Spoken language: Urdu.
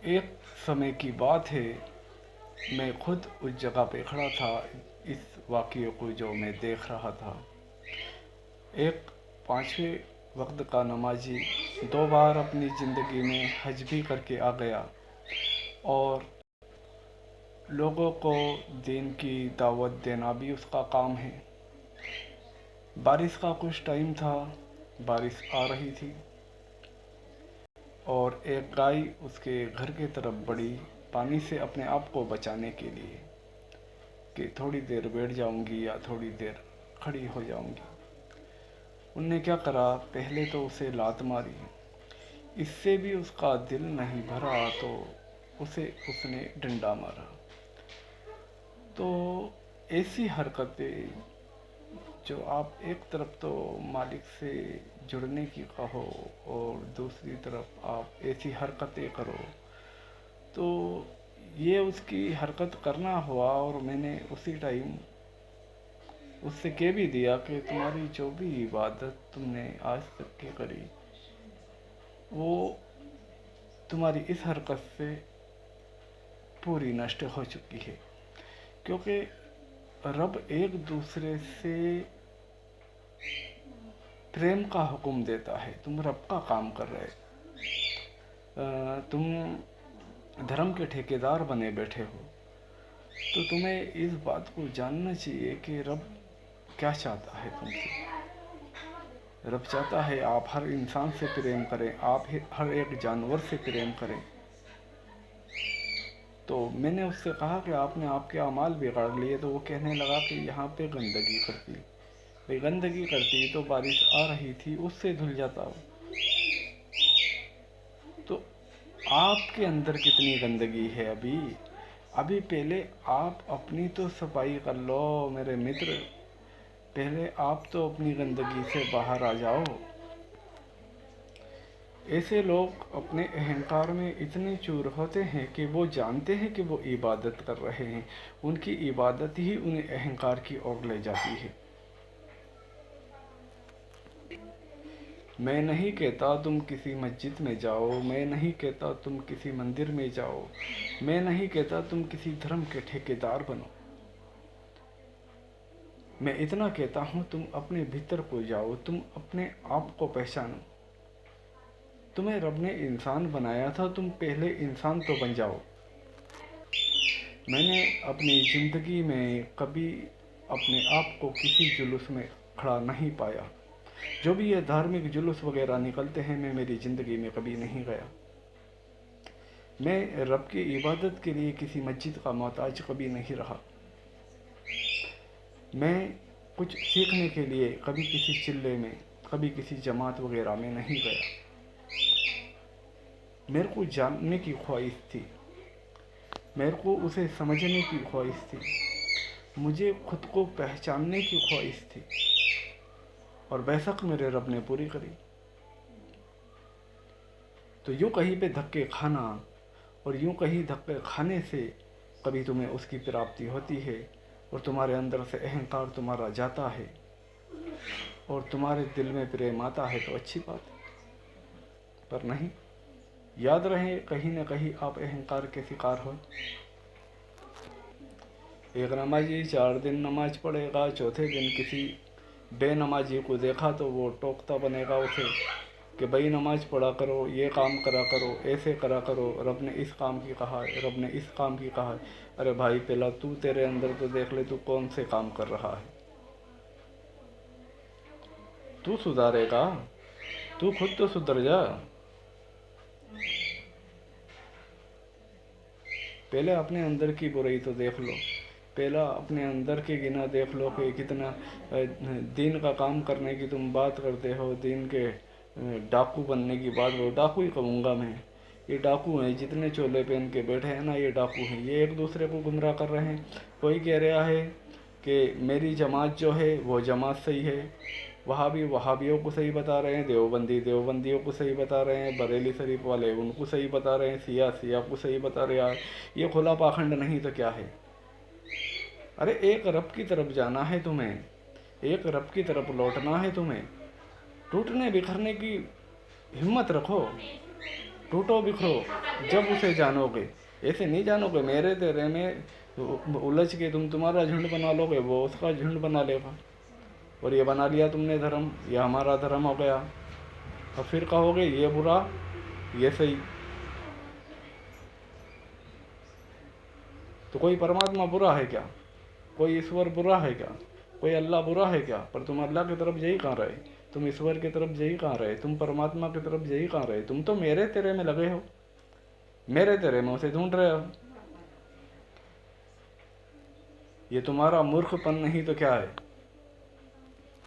ایک سمے کی بات ہے، میں خود اس جگہ پہ کھڑا تھا، اس واقعے کو جو میں دیکھ رہا تھا۔ ایک پانچویں وقت کا نمازی 2 بار اپنی زندگی میں حج بھی کر کے آ گیا، اور لوگوں کو دین کی دعوت دینا بھی اس کا کام ہے۔ بارش کا کچھ ٹائم تھا، بارش آ رہی تھی، اور ایک گائے اس کے گھر کی طرف بڑھی پانی سے اپنے آپ کو بچانے کے لیے، کہ تھوڑی دیر بیٹھ جاؤں گی یا تھوڑی دیر کھڑی ہو جاؤں گی۔ ان نے کیا کرا، پہلے تو اسے لات ماری، اس سے بھی اس کا دل نہیں بھرا تو اس نے ڈنڈا مارا۔ تو ایسی حرکتیں جو آپ ایک طرف تو مالک سے جڑنے کی کہو اور دوسری طرف آپ ایسی حرکتیں کرو، تو یہ اس کی حرکت کرنا ہوا، اور میں نے اسی ٹائم اس سے کہہ بھی دیا کہ تمہاری جو بھی عبادت تم نے آج تک کی کری، وہ تمہاری اس حرکت سے پوری نشٹ ہو چکی ہے، کیونکہ رب ایک دوسرے سے پریم کا حکم دیتا ہے۔ تم رب کا کام کر رہے، تم دھرم کے ٹھیکیدار بنے بیٹھے ہو، تو تمہیں اس بات کو جاننا چاہیے کہ رب کیا چاہتا ہے تم سے۔ رب چاہتا ہے آپ ہر انسان سے پریم کریں، آپ ہر ایک جانور سے پریم کریں۔ تو میں نے اس سے کہا کہ آپ نے آپ کے اعمال بگاڑ لیے، تو وہ کہنے لگا کہ یہاں پہ گندگی کرتی، بھئی گندگی کرتی تو بارش آ رہی تھی اس سے دھل جاتا۔ تو آپ کے اندر کتنی گندگی ہے ابھی پہلے آپ اپنی تو صفائی کر لو میرے متر، پہلے آپ تو اپنی گندگی سے باہر آ جاؤ۔ ایسے لوگ اپنے اہنکار میں اتنے چور ہوتے ہیں کہ وہ جانتے ہیں کہ وہ عبادت کر رہے ہیں، ان کی عبادت ہی انہیں اہنکار کی اور لے جاتی ہے۔ میں نہیں کہتا تم کسی مسجد میں جاؤ، میں نہیں کہتا تم کسی مندر میں جاؤ، میں نہیں کہتا تم کسی دھرم کے ٹھیکیدار بنو، میں اتنا کہتا ہوں تم اپنے بھیتر کو جاؤ، تم اپنے آپ کو پہچانو۔ تمہیں رب نے انسان بنایا تھا، تم پہلے انسان تو بن جاؤ۔ میں نے اپنی زندگی میں کبھی اپنے آپ کو کسی جلوس میں کھڑا نہیں پایا۔ جو بھی یہ دھارمک جلوس وغیرہ نکلتے ہیں، میں میری زندگی میں کبھی نہیں گیا۔ میں رب کی عبادت کے لیے کسی مسجد کا محتاج کبھی نہیں رہا۔ میں کچھ سیکھنے کے لیے کبھی کسی چلے میں، کبھی کسی جماعت وغیرہ میں نہیں گیا۔ میرے کو جاننے کی خواہش تھی، میرے کو اسے سمجھنے کی خواہش تھی، مجھے خود کو پہچاننے کی خواہش تھی، اور بے شک میرے رب نے پوری کری۔ تو یوں کہیں پہ دھکے کھانا، اور یوں کہیں دھکے کھانے سے کبھی تمہیں اس کی پراپتی ہوتی ہے، اور تمہارے اندر سے اہنکار تمہارا جاتا ہے، اور تمہارے دل میں پریم آتا ہے، تو اچھی بات ہے، پر نہیں، یاد رہے کہیں نہ کہیں آپ اہنکار کے شکار ہو۔ ایک نمازی 4 دن نماز پڑھے گا، چوتھے دن کسی بے نمازی کو دیکھا تو وہ ٹوکتا بنے گا اسے کہ بھائی نماز پڑھا کرو، یہ کام کرا کرو، ایسے کرا کرو، رب نے اس کام کی کہا ہے، رب نے اس کام کی کہا ہے۔ ارے بھائی پہلا تو تیرے اندر تو دیکھ لے، تو کون سے کام کر رہا ہے؟ تو سدھارے گا؟ تو خود تو سدھر جا۔ پہلے اپنے اندر کی برائی تو دیکھ لو، پہلا اپنے اندر کے گناہ دیکھ لو کہ کتنا دین کا کام کرنے کی تم بات کرتے ہو، دین کے ڈاکو بننے کی بات کرو۔ ڈاکو ہی کہوں گا میں، یہ ڈاکو ہیں، جتنے چولے پہن کے بیٹھے ہیں نا، یہ ڈاکو ہیں، یہ ایک دوسرے کو گمراہ کر رہے ہیں۔ کوئی کہہ رہا ہے کہ میری جماعت جو ہے وہ جماعت صحیح ہے، وہابی وہابیوں کو صحیح بتا رہے ہیں، دیوبندی دیوبندیوں کو صحیح بتا رہے ہیں، بریلی شریف والے ان کو صحیح بتا رہے ہیں، سیاہ سیاہ کو صحیح بتا رہے ہیں۔ یہ کھلا پاکھنڈ نہیں تو کیا ہے؟ ارے ایک رب کی طرف جانا ہے تمہیں، ایک رب کی طرف لوٹنا ہے تمہیں۔ ٹوٹنے بکھرنے کی ہمت رکھو، ٹوٹو بکھرو جب اسے جانوگے. ایسے نہیں جانوگے میرے تیرے میں الجھ کے تم تمہارا جھنڈ بنا لو گے، وہ اس کا جھنڈ بنا لے گا، اور یہ بنا لیا تم نے دھرم، یہ ہمارا دھرم ہو گیا. اب پھر کہو گے یہ برا یہ صحیح. تو کوئی پرماتما برا ہے کیا؟ کوئی ایشور برا ہے کیا؟ کوئی اللہ برا ہے کیا؟ پر تم اللہ کی طرف جائی کہاں رہے؟ تم ایشور کی طرف جائی کہاں رہے؟ تم پرماتما کی طرف جائی کہاں رہے؟ تم تو میرے تیرے میں لگے ہو، میرے تیرے میں اسے ڈھونڈ رہے ہو. یہ تمہارا مورخ پن نہیں تو کیا ہے؟